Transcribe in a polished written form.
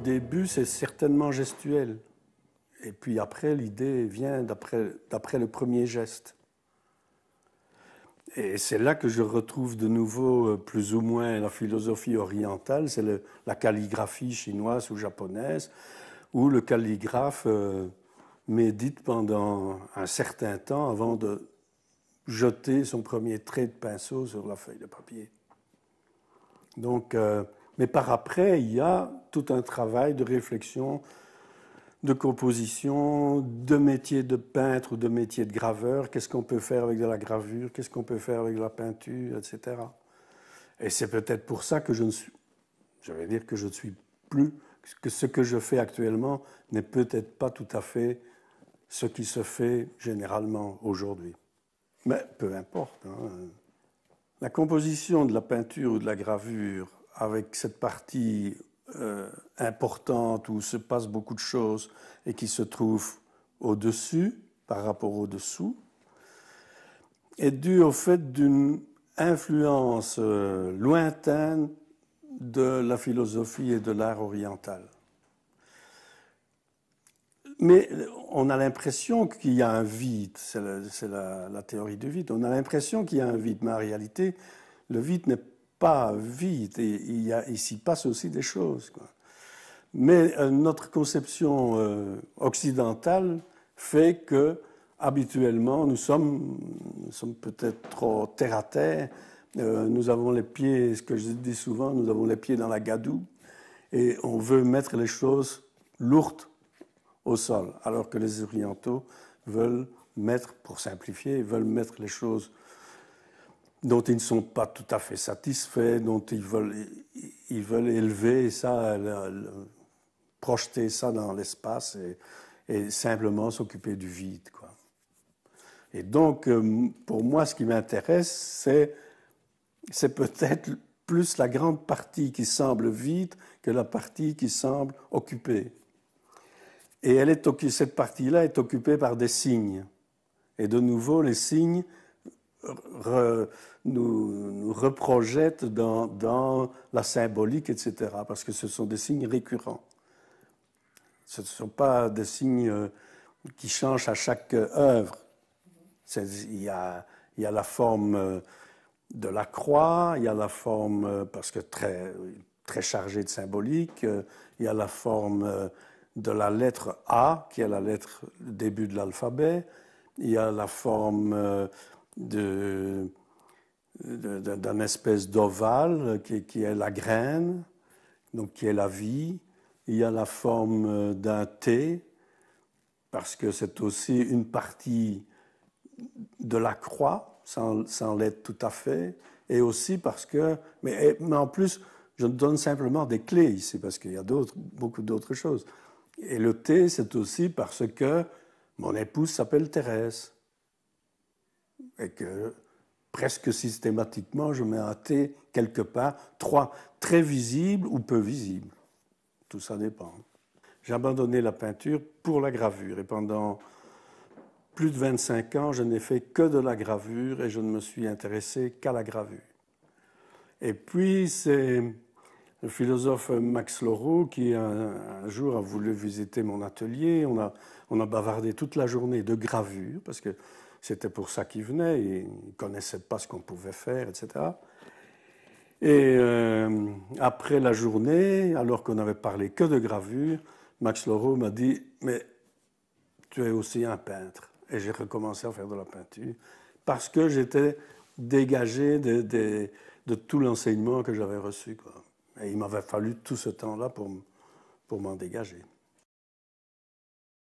Au début, c'est certainement gestuel. Et puis après, l'idée vient d'après le premier geste. Et c'est là que je retrouve de nouveau plus ou moins la philosophie orientale, c'est la calligraphie chinoise ou japonaise, où le calligraphe médite pendant un certain temps avant de jeter son premier trait de pinceau sur la feuille de papier. Donc, mais par après, il y a tout un travail de réflexion, de composition, de métier de peintre ou de métier de graveur. Qu'est-ce qu'on peut faire avec de la gravure? Qu'est-ce qu'on peut faire avec de la peinture, etc. Et c'est peut-être pour ça que je ne suis plus, que ce que je fais actuellement n'est peut-être pas tout à fait ce qui se fait généralement aujourd'hui. Mais peu importe. La composition de la peinture ou de la gravure avec cette partie importante où se passe beaucoup de choses et qui se trouve au-dessus par rapport au-dessous est due au fait d'une influence lointaine de la philosophie et de l'art oriental. Mais on a l'impression qu'il y a un vide, c'est la théorie du vide, on a l'impression qu'il y a un vide, mais en réalité, le vide n'est pas vide, et il s'y passe aussi des choses, quoi. Mais notre conception occidentale fait que, habituellement, nous sommes peut-être trop terre à terre, nous avons les pieds, ce que je dis souvent, nous avons les pieds dans la gadoue, et on veut mettre les choses lourdes au sol, alors que les orientaux veulent mettre, pour simplifier, veulent mettre les choses dont ils ne sont pas tout à fait satisfaits, dont ils veulent élever ça, projeter ça dans l'espace et simplement s'occuper du vide, quoi. Et donc, pour moi, ce qui m'intéresse, c'est peut-être plus la grande partie qui semble vide que la partie qui semble occupée. Et cette partie-là est occupée par des signes. Et de nouveau, les signes nous reprojettent dans la symbolique, etc., parce que ce sont des signes récurrents. Ce ne sont pas des signes qui changent à chaque œuvre. Il y a la forme de la croix, il y a la forme, parce que très, très chargée de symbolique, il y a la forme de la lettre A, qui est le début de l'alphabet, il y a la forme d'un espèce d'ovale qui est la graine, donc qui est la vie. Il y a la forme d'un T, parce que c'est aussi une partie de la croix, sans l'être tout à fait, et aussi parce que... Mais en plus, je donne simplement des clés ici, parce qu'il y a beaucoup d'autres choses. Et le T, c'est aussi parce que mon épouse s'appelle Thérèse. Et que presque systématiquement, je mets un T quelque part, très visible ou peu visible. Tout ça dépend. J'ai abandonné la peinture pour la gravure. Et pendant plus de 25 ans, je n'ai fait que de la gravure et je ne me suis intéressé qu'à la gravure. Et puis, c'est le philosophe Max Loraux qui, un jour, a voulu visiter mon atelier. On a bavardé toute la journée de gravure, parce que c'était pour ça qu'il venait. Il ne connaissait pas ce qu'on pouvait faire, etc. Et après la journée, alors qu'on n'avait parlé que de gravure, Max Loraux m'a dit « Mais tu es aussi un peintre ». Et j'ai recommencé à faire de la peinture, parce que j'étais dégagé de tout l'enseignement que j'avais reçu, quoi. Et il m'avait fallu tout ce temps-là pour m'en dégager.